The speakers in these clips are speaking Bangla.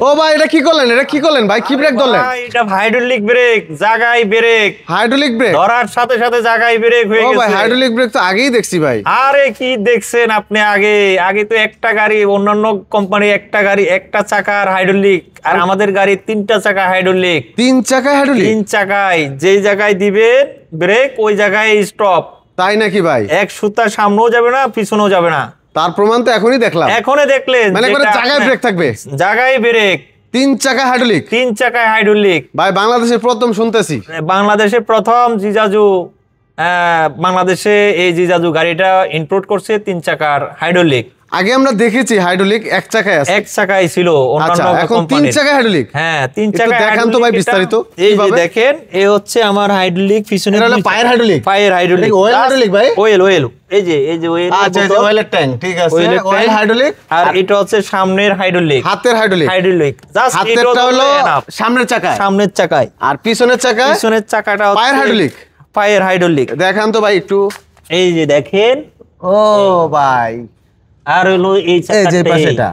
ও ভাই এটা কি করলেন? এটা কি করলেন ভাই? কি ব্রেক ধরলেন? এটা হাইড্রোলিক ব্রেক, জায়গায় ব্রেক। হাইড্রোলিক ব্রেক ধরার সাথে সাথে জায়গায় ব্রেক হয়ে গেছে। ও ভাই হাইড্রোলিক ব্রেক তো আগেই দেখছি ভাই। আরে কি দেখছেন আপনি? আগে তো একটা গাড়ি, অন্যান্য কোম্পানি একটা গাড়ি একটা চাকার হাইড্রোলিক, আর আমাদের গাড়ি তিনটা চাকা হাইড্রোলিক। তিন চাকা হাইড্রোলিক? তিন চাকায় যেই জায়গায় দিবেন ব্রেক ওই জায়গায় স্টপ। তাই নাকি ভাই? এক সুতা সামনেও যাবে না পিছনেও যাবে না। তার প্রমাণ তো এখনই দেখলাম। এখনই দেখলেন মানে কোনো জায়গায় ব্রেক থাকবে? জায়গায় ব্রেক। তিন চাকা হাইড্রোলিক? তিন চাকায় হাইড্রোলিক ভাই বাংলাদেশের প্রথম শুনতেছি। বাংলাদেশের প্রথম জিজাজু বাংলাদেশে এই জিজাজু গাড়িটা ইম্পোর্ট করছে তিন চাকার হাইড্রোলিক। আগে আমরা দেখেছি হাইড্রোলিক এক চাকায় আছে। এক চাকায় ছিল আচ্ছা এখন তিন চাকা হাইড্রোলিক? হ্যাঁ তিন চাকা। দেখান তো ভাই বিস্তারিত। এই যে দেখেন এই হচ্ছে আমার হাইড্রোলিক, পিছনে এটা হলো পায়ের হাইড্রোলিক। পায়ের হাইড্রোলিক। ওয়েল হাইড্রোলিক ভাই? ওয়েল এই যে ওয়েল। আচ্ছা এই যে ওয়েলের ট্যাঙ্ক, ঠিক আছে ওয়েল হাইড্রোলিক। আর এটা হচ্ছে সামনের হাইড্রোলিক, হাতের হাইড্রোলিক। জাস্ট হাতেরটা হলো সামনের চাকায়, সামনের চাকায়। আর পিছনের চাকাটা হচ্ছে পায়ের হাইড্রোলিক। পায়ের হাইড্রোলিক। দেখান তো ভাই একটু। এই যে দেখেন। ও ভাই আর হলো এই চাকাটা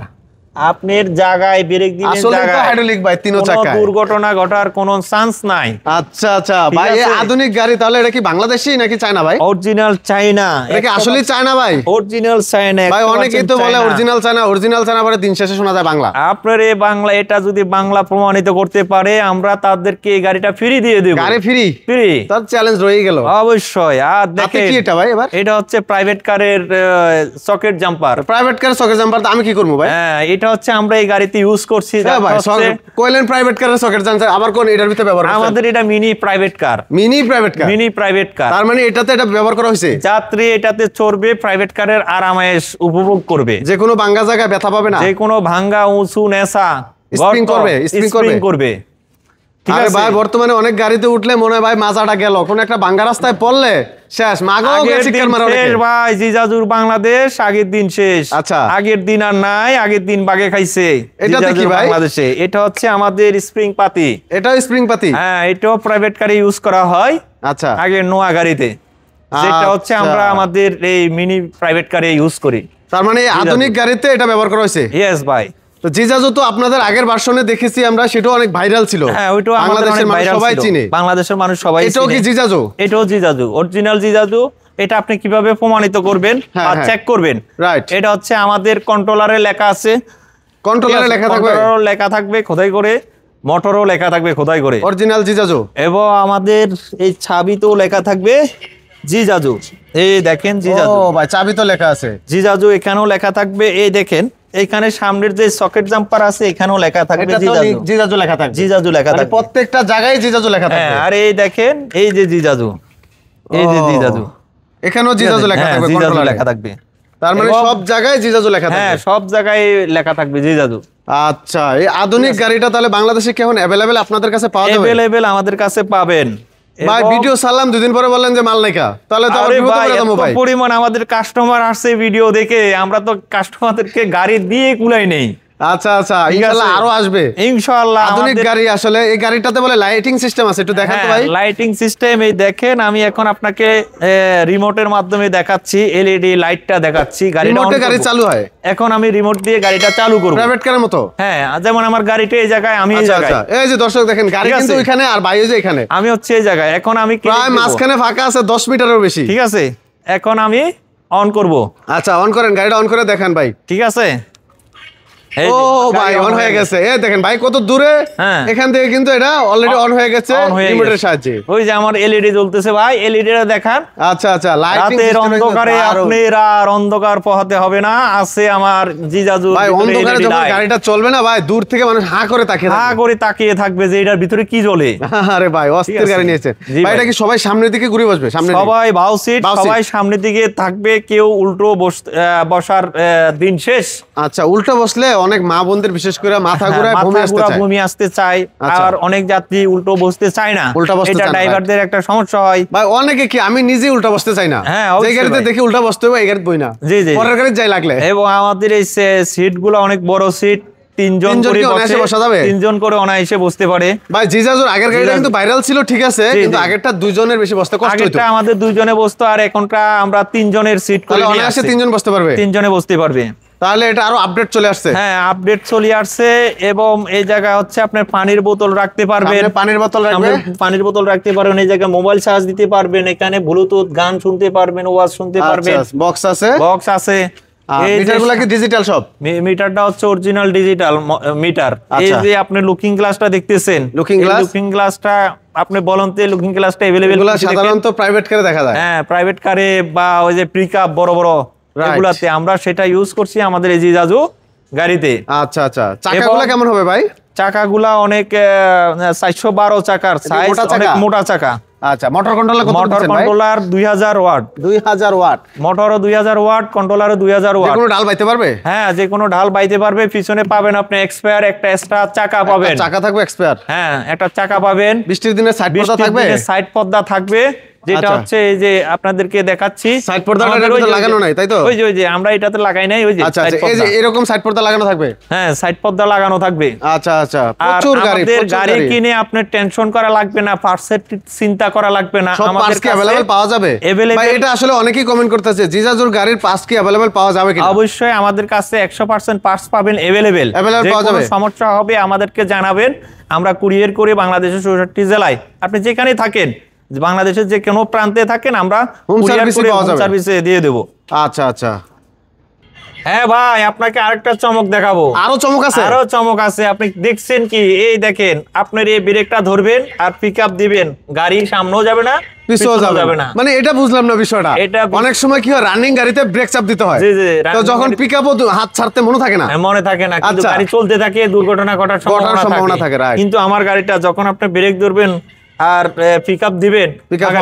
আপনার জায়গায় ব্রেক দিবেন, আসলে তো হাইড্রোলিক ভাই তিন চাকায়। দুর্ঘটনা ঘটার কোনো চান্স নাই। আচ্ছা আচ্ছা ভাই এই আধুনিক গাড়ি তাহলে এটা কি বাংলাদেশী নাকি চায়না ভাই? Original China. এটা কি আসলে চায়না ভাই? অরিজিনাল চায়না ভাই। অনেকেই তো বলে অরিজিনাল চায়না পরে দিন শেষে শোনা যায় বাংলা। আপনার এই বাংলা, এটা যদি বাংলা প্রমাণিত করতে পারে আমরা তাদেরকে এই গাড়িটা ফ্রি দিয়ে দেব। গাড়ি ফ্রি? তার চ্যালেঞ্জ রয়ে গেল অবশ্যই। আর দেখেন কি এটা ভাই এবার? এটা হচ্ছে প্রাইভেট কারের সকেট জাম্পার। প্রাইভেট কারের সকেট জাম্পার আমি কি করব ভাই? হ্যাঁ এটা হচ্ছে আমরা এই গাড়িতে ইউজ করছি। ভাই কইলেন প্রাইভেট কারের সকেট জাম্পার, আবার কোন এটার ভিতরে ব্যবহার করছেন? আমাদের এটা mini private car. Mini private car তার মানে এটাতে এটা ব্যবহার করা হয়েছে। যাত্রী এটাতে চড়বে, প্রাইভেট কারের আরামায়েশ উপভোগ করবে। যে কোনো ভাঙ্গা জায়গায় ব্যথা পাবে না। যে কোনো ভাঙ্গা উঁচু নেসা স্প্রিং করবে। ঠিক আছে ভাই। বর্তমানে অনেক গাড়িতে উঠলে মনে হয় ভাই মাজাটা গেল, কোন একটা ভাঙ্গা রাস্তায় পড়লে শেষ। ভাই জিজাজুর বাংলাদেশ আগের দিন শেষ। আচ্ছা আগের দিন আর নাই, আগের দিন বাগে খাইছে। এটাতে কি ভাই? বাংলাদেশে এটা হচ্ছে আমাদের স্প্রিং পাতি। এটাও স্প্রিং পাতি? হ্যাঁ এটাও প্রাইভেট কারে ইউজ করা হয়। আচ্ছা আগের নোয়া গাড়িতে, যেটা হচ্ছে আমরা আমাদের এই মিনি প্রাইভেট কারে ইউজ করি। তার মানে আধুনিক গাড়িতে এটা ব্যবহার করা হয়েছে? ইয়েস ভাই। তো জিজাজু তো আপনাদের আগের ভার্সনে দেখেছি আমরা, সেটাও অনেক ভাইরাল ছিল। হ্যাঁ ওইটাও বাংলাদেশের মানুষ সবাই চিনে। বাংলাদেশের মানুষ সবাই চিনে। এটাও কি জিজাজু? এটাও জিজাজু, অরিজিনাল জিজাজু। এটা আপনি কিভাবে প্রমাণিত করবেন বা চেক করবেন? রাইট। এটা হচ্ছে আমাদের কন্ট্রোলারে লেখা আছে। কন্ট্রোলারে লেখা থাকবে খোদাই করে, মোটরও লেখা থাকবে খোদাই করে, অরিজিনাল জিজাজু। এবং আমাদের এই চাবিতেও লেখা থাকবে জিজাজু। এই দেখেন জিজাজু। ও ভাই চাবি তো লেখা আছে জিজাজু, এখানেও লেখা থাকবে। এই দেখেন এখানে সামনের যে সকেট জাম্পার আছে এখানেও লেখা থাকবে জিজাজু লেখা থাকবে। জিজাজু লেখা থাকবে প্রত্যেকটা জায়গায় জিজাজু লেখা থাকবে। আর এই দেখেন এই যে জিজাজু, এই যে জিজাজু, এখানেও জিজাজু লেখা থাকবে, জিজাজু লেখা থাকবে। তার মানে সব জায়গায় জিজাজু লেখা থাকবে? হ্যাঁ সব জায়গায় লেখা থাকবে জিজাজু। আচ্ছা এই আধুনিক গাড়িটা তাহলে বাংলাদেশে কেমন अवेलेबल আপনাদের কাছে পাওয়া যাবে? अवेलेबल আমাদের কাছে পাবেন ভাই। ভিডিও সালাম দুদিন পরে বললেন যে মাল নাইকা, তাহলে তো আবার বিপদে পড়ে যাবো ভাই। পরিমাণ আমাদের কাস্টমার আসছে ভিডিও দেখে, আমরা তো কাস্টমারদেরকে গাড়ি দিয়ে কুলাই নেই। আচ্ছা আচ্ছা ইনশাআল্লাহ আরো আসবে ইনশাআল্লাহ। আধুনিক গাড়ি আসলে এই গাড়িটাতে বলে লাইটিং সিস্টেম আছে, একটু দেখান তো ভাই। লাইটিং সিস্টেম এই দেখেন, আমি এখন আপনাকে রিমোটের মাধ্যমে দেখাচ্ছি, এলইডি লাইটটা দেখাচ্ছি। রিমোটে গাড়ি চালু হয়? এখন আমি রিমোট দিয়ে গাড়িটা চালু করব প্রাইভেট কারের মতো। হ্যাঁ যেমন আমার গাড়িটা এই জায়গায়, আমি এই জায়গায়। এই যে দর্শক দেখেন গাড়ি কিন্তু ওইখানে আর বাইরে যে এখানে, আমি হচ্ছে এই জায়গায়। এখন আমি প্রায় মাঝখানে ফাঁকা আছে 10 মিটারেরও বেশি। ঠিক আছে এখন আমি অন করব। আচ্ছা অন করেন, গাড়িটা অন করে দেখান ভাই। ঠিক আছে। ও ভাই অন হয়ে গেছে। এই দেখেন ভাই কত দূরে, এখান থেকে কিন্তু এটা অলরেডি অন হয়ে গেছে রিমোটের সাহায্যে। ওই যে আমার এলইডি জ্বলতেছে ভাই, এলইডিটা দেখান। আচ্ছা আচ্ছা লাইটিং রাতের অন্ধকারে আপনারা আর অন্ধকার পোহাতে হবে না, আছে আমার জিজাজু। ভাই অন্ধকারে যখন গাড়িটা চলবে না ভাই, দূর থেকে মানুষ হা করে তাকিয়ে থাকবে যে এটার ভিতরে কি জ্বলে। আরে ভাই অস্থির গাড়ি নিয়েছে ভাই। এটা কি সবাই সামনের দিকে ঘুরে বসবে? সামনে সবাই বাউ সিট, সবাই সামনের দিকে থাকবে, কেউ উল্টো বসার দিন শেষ। আচ্ছা উল্টো বসলে অনেক মা বোনদের বিশেষ করে মাথা ঘোরায়, বমি আসতে চায়, আর অনেক যাত্রী উল্টো বসতে চায় না। এটা ড্রাইভারদের একটা সমস্যা হয় ভাই। অনেকে কি, আমি নিজে উল্টো বসতে চাই না, যে গাড়িতে দেখি উল্টো বসতে হবে এই গাড়িতে বই না, পরের গাড়িতে যাই লাগলে। এবং আমাদের এই সিটগুলো অনেক বড় সিট, তিনজন করে অনায়াসে বসতে পারে ভাই। জিজাজুর আগের গাড়িটা কিন্তু ভাইরাল ছিল, ঠিক আছে, কিন্তু আগেরটা দুইজনের বেশি বসতে কষ্ট হতো। আগেরটা আমাদের দুইজনে বসতো, আর এখনটা আমরা তিনজনের সিট করে অনায়াসে তিনজন বসতে পারবে, তিনজনে বসতে পারবে। তাহলে এটা আরো আপডেট চলে আসছে। হ্যাঁ, আপডেট চলে আসছে। এবং এই জায়গা হচ্ছে আপনার পানির বোতল রাখতে পারবেন, পানির বোতল রাখবেন, পানির বোতল রাখতে পারবেন। এই জায়গায় মোবাইল চার্জ দিতে পারবেন, এখানে ব্লুটুথ গান শুনতে পারবেন, ওয়াজ শুনতে পারবেন। বক্স আছে, বক্স আছে। এই মিটারগুলো কি ডিজিটাল সব? মিটারটা হচ্ছে অরিজিনাল ডিজিটাল মিটার। এই যে আপনি লুকিং গ্লাসটা দেখতেছেন, লুকিং গ্লাসটা আপনি বলেন তো লুকিং গ্লাসটা अवेलेबल সাধারণত প্রাইভেট কারে দেখা যায়। হ্যাঁ, প্রাইভেট কারে বা ওই যে পিকআপ বড় বড় এগুলাতে আমরা সেটা ইউজ করছি আমাদের এই জিজাজু গাড়িতে। আচ্ছা আচ্ছা, চাকাগুলো কেমন হবে ভাই? চাকাগুলা অনেক 412 চাকার সাইজ, অনেক মোটা চাকা। আচ্ছা, মোটর কন্ট্রোলার কত দিচ্ছেন ভাই? Motor controller 2000 watt. 2000 ওয়াট, মোটরও 2000 ওয়াট, কন্ট্রোলারও 2000 ওয়াট। যে কোনো ঢাল বাইতে পারবে? হ্যাঁ, যে কোনো ঢাল বাইতে পারবে। পিছনে পাবেন আপনি এক্সপায়ার একটা এক্সট্রা চাকা পাবেন। চাকা থাকবে এক্সপায়ার? হ্যাঁ, একটা চাকা পাবেন। বৃষ্টির দিনে সাইড পর্দা থাকবে? সাইড পর্দা থাকবে, যেটা হচ্ছে এই যে আপনাদেরকে দেখাচ্ছি। সাইড পর্দাটা লাগানো নাই তাই তো? ওই যে আমরা এটাতে লাগাই নাই, ওই যে আচ্ছা আচ্ছা, এই যে এরকম সাইড পর্দা লাগানো থাকবে? হ্যাঁ, সাইড পর্দা লাগানো থাকবে। আচ্ছা আচ্ছা, প্রচুর গাড়ি, আমাদের গাড়ি কিনে আপনার টেনশন করা লাগবে না, পার্টসের চিন্তা করা লাগবে না। আমাদের কাছে अवेलेबल পাওয়া যাবে ভাই? এটা আসলে অনেকেই কমেন্ট করতেছে, জিজাজুর গাড়ির পার্টস কি अवेलेबल পাওয়া যাবে কিনা? অবশ্যই আমাদের কাছে 100% পার্টস পাবেন, अवेलेबल পাওয়া যাবে। সমস্যা হবে আমাদেরকে জানাবেন, আমরা কুরিয়ার করে বাংলাদেশের 64 জেলায় আপনি যেখানে থাকেন, বাংলাদেশের যে কোনো প্রান্তে থাকেন, আমরা কুরিয়ার করে হোম সার্ভিসে দিয়ে দেব। আচ্ছা আচ্ছা। হ্যাঁ ভাই, আপনাকে আরেকটা চমক দেখাবো। আরো চমক আছে? আরো চমক আছে। আপনি দেখছেন কি? এই দেখেন, আপনার এই ব্রেকটা ধরবেন আর পিকআপ দিবেন, গাড়ি সামনেও যাবে না পিছনেও যাবে না। মানে এটা বুঝলাম না বিষয়টা। অনেক সময় কি হয়, রানিং গাড়িতে ব্রেক চাপ দিতে হয়, তো যখন পিকআপও হাত ছাড়তে মনে থাকে না, কিন্তু গাড়ি চলতে থাকে, দুর্ঘটনা ঘটার সম্ভাবনা থাকে। কিন্তু আমার গাড়িটা যখন আপনি ব্রেক ধরবেন আর পিকআপ দিবেন,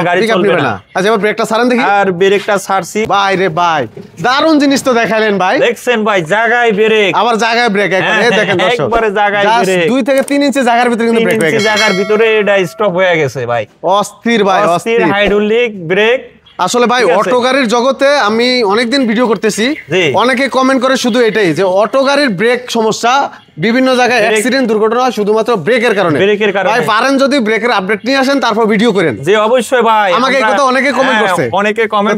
গাড়ি চলবে না। আচ্ছা, এবার ব্রেকটা ছাড়েন দেখি। আর ব্রেকটা ছাড়ছি। ভাই রে ভাই, দারুণ জিনিস তো দেখালেন ভাই। দেখছেন ভাই, জায়গায় ব্রেক, আবার জায়গায় ব্রেক। এই দেখেন দর্শক, একবারে জায়গায় ব্রেক। 2 থেকে 3 ইঞ্চি জায়গার ভিতরে কিন্তু ব্রেক হয়ে গেছে। জায়গার ভিতরে এটা স্টপ হয়ে গেছে ভাই। অস্থির ভাই, অস্থির হাইড্রোলিক ব্রেক। আসলে ভাই, অটো গাড়ির জগতে আমি অনেকদিন ভিডিও করতেছি, অনেকে কমেন্ট করে শুধু এটাই যে অটো গাড়ির ব্রেক সমস্যা, বিভিন্ন জায়গায় অ্যাক্সিডেন্ট দুর্ঘটনা হয় শুধুমাত্র ব্রেকের কারণে। ভাই পারেন যদি ব্রেকের আপডেট নিয়ে আসেন, তারপর ভিডিও করেন। জি অবশ্যই ভাই, আমাকে এই কথা অনেকে কমেন্ট করছে,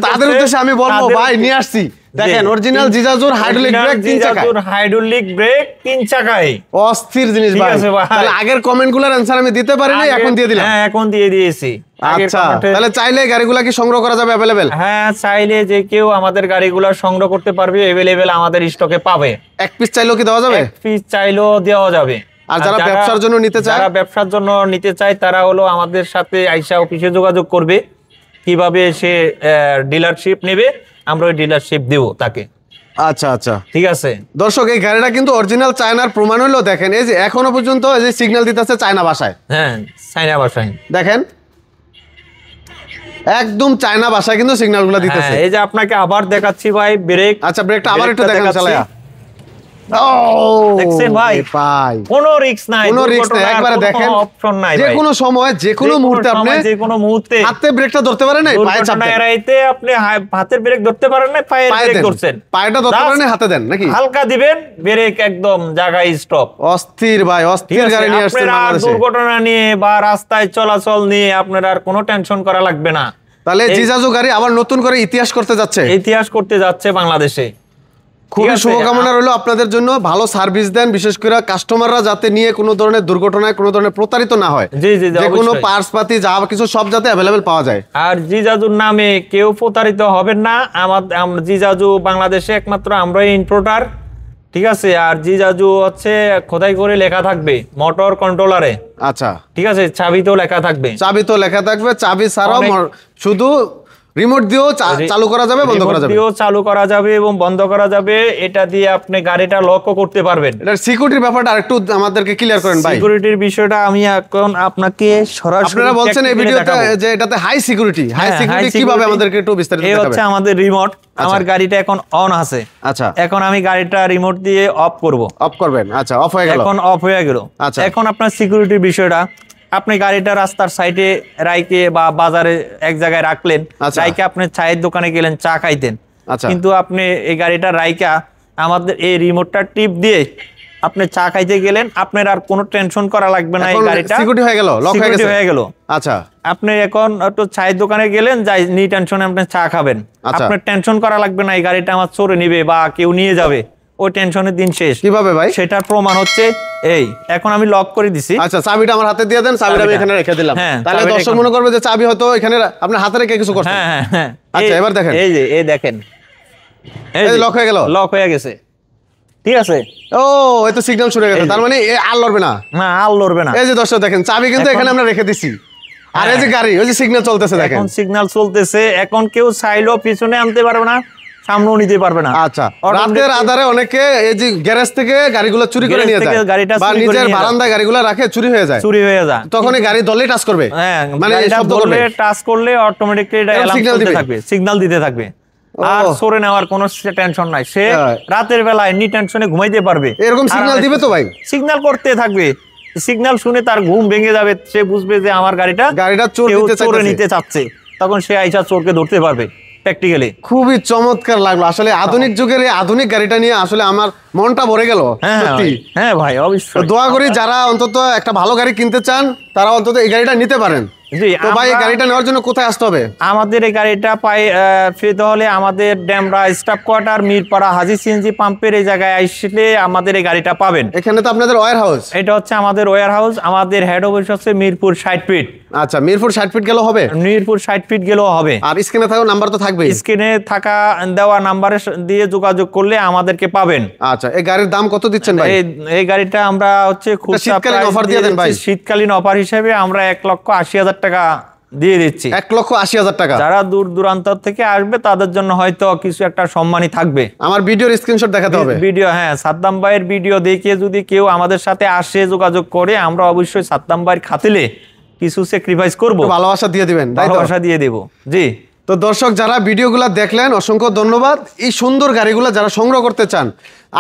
তাদের উদ্দেশ্যে আমি বলবো ভাই নিয়ে আসছি। দেখেন, অরিজিনাল জিজাজুর হাইড্রোলিক ব্রেক 3 চাকা, হাইড্রোলিক ব্রেক 3 চাকায়। অস্থির জিনিস ভাই। তাহলে আগের কমেন্টগুলোর অ্যানসার আমি দিতে পারিনি, এখন দিয়ে দিলাম। হ্যাঁ, এখন দিয়ে দিয়েছি। আচ্ছা, তাহলে চাইলে গাড়িগুলো কি সংগ্রহ করা যাবে अवेलेबल? হ্যাঁ, চাইলে যে কেউ আমাদের গাড়িগুলো সংগ্রহ করতে পারবে, अवेलेबल আমাদের স্টকে পাবে। এক পিস চাইলেও কি দেওয়া যাবে? এক পিস চাইলেও দেওয়া যাবে। আর যারা ব্যবসার জন্য নিতে চায়, যারা ব্যবসার জন্য নিতে চায় তারা হলো আমাদের সাথে আইসা অফিসে যোগাযোগ করবে, কিভাবে সে ডিলারশিপ নেবে, আমরা ওই ডিলারশিপ দেব তাকে। আচ্ছা আচ্ছা, ঠিক আছে দর্শক, এই গাড়িটা কিন্তু অরিজিনাল চায়নার প্রমাণ হলো। দেখেন, এই যে এখনো পর্যন্ত এই যে সিগন্যাল দিতেছে চায়না ভাষায়। হ্যাঁ, চায়না ভাষায় দেখেন, একদম চায়না ভাষায় কিন্তু সিগন্যালগুলো দিতেছে। এই যে আপনাকে আবার দেখাচ্ছি ভাই ব্রেক। আচ্ছা, ব্রেকটা আবার একটু দেখেন চালায়া। দেখছেন ভাই, কোনো রিস্ক নাই, কোনো রিস্ক নাই, একবারে দেখেন, অপশন নাই। যে কোনো সময়, যে কোনো মুহূর্তে আপনি যে কোনো মুহূর্তে হাতে ব্রেকটা ধরতে পারেন না, পায়ে চাপ দেন। এরাইতে আপনি হাতের ব্রেক ধরতে পারেন না, পায়ের ব্রেক ধরছেন, পায়েটা ধরতে পারেন না, হাতে দেন নাকি, হালকা দিবেন, ব্রেক একদম জায়গায় স্টপ। অস্থির ভাই, অস্থির গাড়ি নিয়ে আসছেন বাংলাদেশে। দুর্ঘটনা নিয়ে বা রাস্তায় চলাচল নিয়ে আপনার আর কোনো টেনশন করা লাগবে না। তাহলে জিজাজু গাড়ি আবার নতুন করে ইতিহাস করতে যাচ্ছে বাংলাদেশে। খুবই শুভকামনা রইল আপনাদের জন্য। ভালো সার্ভিস দেন, বিশেষ করে কাস্টমাররা যাতে নিয়ে কোনো ধরনের দুর্ঘটনায়, কোনো ধরনের প্রতারিত না হয়। যে কোনো পার্টস পাতি যা কিছু সব যাতে अवेलेबल পাওয়া যায়। আর জিজাজুর নামে কেউ প্রতারিত হবেন না। জিজাজু বাংলাদেশে একমাত্র আমরাই ইম্পোর্টার, ঠিক আছে। আর জিজাজু হচ্ছে খোদাই করে লেখা থাকবে মোটর কন্ট্রোলারে। আচ্ছা, ঠিক আছে, চাবিতেও লেখা থাকবে। চাবি ছাড়াও শুধু রিমোট দিয়েও চালু করা যাবে, বন্ধ করা যাবে, চালু করা যাবে এবং বন্ধ করা যাবে। এটা দিয়ে আপনি গাড়িটা লকও করতে পারবেন। এটার সিকিউরিটির ব্যাপারটা আরেকটু আমাদেরকে ক্লিয়ার করেন ভাই। সিকিউরিটির বিষয়টা আমি এখন আপনাকে সরাসরি, আপনারা বলছেন এই ভিডিওতে যে এটাতে হাই সিকিউরিটি কিভাবে আমাদেরকে একটু বিস্তারিত দেখাবেন। এই হচ্ছে আমাদের রিমোট। আমার গাড়িটা এখন অন আছে। আচ্ছা, এখন আমি গাড়িটা রিমোট দিয়ে অফ করব। অফ করবেন? আচ্ছা, অফ হয়ে গেল, এখন অফ হয়ে গেল। আচ্ছা, এখন আপনার সিকিউরিটির বিষয়টা, আপনি গাড়িটা রাস্তার সাইডে রাইকে বা বাজারে এক জায়গায় রাখলেন, রাইকে আপনি চায়ের দোকানে গেলেন চা খাইতেন, কিন্তু আপনি এই গাড়িটা রাইকা আমাদের এই রিমোটটা টিপ দিয়ে আপনি চা খাইতে গেলেন, আপনার আর কোনো টেনশন করা লাগবে না। এই গাড়িটা সিকিউরিটি হয়ে গেল, লক হয়ে গেল। আচ্ছা, আপনি এখন একটু চায়ের দোকানে গেলেন, যাই নি টেনশনে আপনি চা খাবেন, আপনার টেনশন করা লাগবে না এই গাড়িটা আমার চোরে নিবে বা কেউ নিয়ে যাবে, ওই টেনশনের দিন শেষ। কিভাবে ভাই? সেটার প্রমাণ হচ্ছে এই, এখন আমি লক করে দিছি। আচ্ছা, চাবিটা আমার হাতে দিয়ে দেন, চাবিটা আমি এখানে রেখে দিলাম। তাহলে দর্শক মনে করবে যে চাবি হয়তো এখানে আপনার হাতে রেখে কিছু করছেন। হ্যাঁ। আচ্ছা, এবার দেখেন, এই যে এই দেখেন, এই লক হয়ে গেল, লক হয়ে গেছে। ঠিক আছে, ও এই তো সিগন্যাল শুরু হয়ে গেছে, তার মানে আর লড়বে না। না, আর লড়বে না। এই যে দর্শক দেখেন, চাবি কিন্তু এখানে আমরা রেখে দিছি, আর এই যে গাড়ি, ওই যে সিগন্যাল চলতেছে দেখেন, এখন সিগন্যাল চলতেছে। এখন কেউ চাইলেও পিছনে আনতে পারবে না, সামনেও নিতে পারবে না। আচ্ছা, রাতের আধারে অনেকে এই যে গ্যারেজ থেকে গাড়িগুলো চুরি করে নিয়ে যায়, বা নিজের বারান্দায় গাড়িগুলো রাখে, চুরি হয়ে যায়, তখন এই গাড়ি দলে টাচ করবে, মানে শব্দ করবে, টাচ করলে অটোমেটিক্যালি এটা অ্যালার্ম চলতে থাকবে, সিগন্যাল দিতে থাকবে। আর সরে নেওয়ার কোনো টেনশন নাই, সে রাতের বেলায় নি টেনশনে ঘুমাইতে পারবে। এরকম সিগন্যাল দিবে তো ভাই, সিগন্যাল করতে থাকবে, সিগন্যাল শুনে তার ঘুম ভেঙে যাবে, সে বুঝবে যে আমার গাড়িটা চোরে নিতে চাচ্ছে, তখন সে আইসা চোরকে ধরতে পারবে প্র্যাকটিক্যালি। খুবই চমৎকার লাগলো আসলে, আধুনিক যুগের এই আধুনিক গাড়িটা নিয়ে আসলে আমার মনটা ভরে গেল। হ্যাঁ ভাই, অবশ্যই দোয়া করি যারা অন্তত একটা ভালো গাড়ি কিনতে চান তারা অন্তত এই গাড়িটা নিতে পারেন। তো ভাই, এই গাড়িটা নেওয়ার জন্য কোথায় আসতে হবে? আমাদের এই গাড়িটা পেতে হলে আমাদের ডেমরা স্টাফ কোয়ার্টার, মিরপাড়া হাজি সিএনজি পাম্পের এই জায়গায় আসলে আমাদের এই গাড়িটা পাবেন। এখানে তো আপনাদের ওয়্যার হাউস? এটা হচ্ছে আমাদের ওয়্যার হাউস, আমাদের হেড অফিস হচ্ছে মিরপুর 60 ফিট। আচ্ছা, মিরপুর 60 ফিট গেলেও হবে? মিরপুর 60 ফিট গেলেও হবে। আর স্ক্রিনে থাকা নাম্বার তো থাকবে, স্ক্রিনে থাকা দেওয়া নাম্বারে দিয়ে যোগাযোগ করলে আমাদেরকে পাবেন। আচ্ছা, এই গাড়ির দাম কত দিচ্ছেন ভাই? এই গাড়িটা আমরা হচ্ছে খুব শীতকালীন অফার দিয়ে দেন ভাই। শীতকালীন অফার হিসেবে আমরা 1,80,000 টাকা দিয়ে দিচ্ছি। 1,80,000 টাকা? যারা দূর দূরান্ত থেকে আসবে তাদের জন্য হয়তো কিছু একটা সম্মানই থাকবে। আমার ভিডিওর স্ক্রিনশট দেখাতে হবে? ভিডিও, হ্যাঁ, সাদ্দাম ভাইয়ের ভিডিও দেখে যদি কেউ আমাদের সাথে আসে, যোগাযোগ করে, আমরা অবশ্যই সাদ্দাম ভাইয়ের খাতিরে কিছু স্যাক্রিফাইস করব, ভালোবাসা দিয়ে দিবেন। ভালোবাসা দিয়ে দেব। জি, তো দর্শক যারা ভিডিওগুলো দেখলেন অসংখ্য ধন্যবাদ। এই সুন্দর গাড়িগুলো যারা সংগ্রহ করতে চান,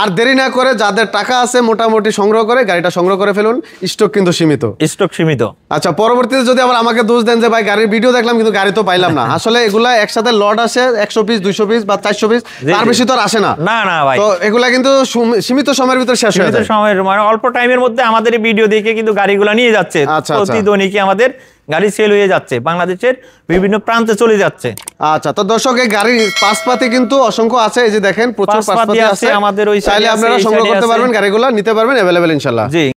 আর দেরি না করে, যাদের টাকা আছে মোটামুটি সংগ্রহ করে গাড়িটা সংগ্রহ করে ফেলুন, স্টক কিন্তু সীমিত, স্টক সীমিত। আচ্ছা, পরবর্তীতে যদি আবার আমাকে দোষ দেন যে ভাই গাড়ির ভিডিও দেখলাম কিন্তু গাড়ি তো পাইলাম না, আসলে এগুলা একসাথে লট আসে 100 পিস 200 পিস বা 400 পিস, তার বেশি তো আর আসে না। না না ভাই, তো এগুলা কিন্তু সীমিত সময়ের ভিতরে শেষ হয়ে যায়, সময়ের মানে অল্প টাইমের মধ্যে আমাদের এই ভিডিও দেখে কিন্তু গাড়িগুলো নিয়ে যাচ্ছে। প্রতিদিনই আমাদের গাড়ি সেল হয়ে যাচ্ছে, বাংলাদেশের বিভিন্ন প্রান্তে চলে যাচ্ছে। আচ্ছা, তো দর্শক এই গাড়ির পাশপাতি কিন্তু অসংখ্য আছে, এই যে দেখেন প্রচুর পাশপাতি আছে আমাদের, ওই চাইলে আপনারা সংগ্রহ করতে পারবেন, গাড়িগুলো নিতে পারবেন, अवेलेबल ইনশাআল্লাহ। জি।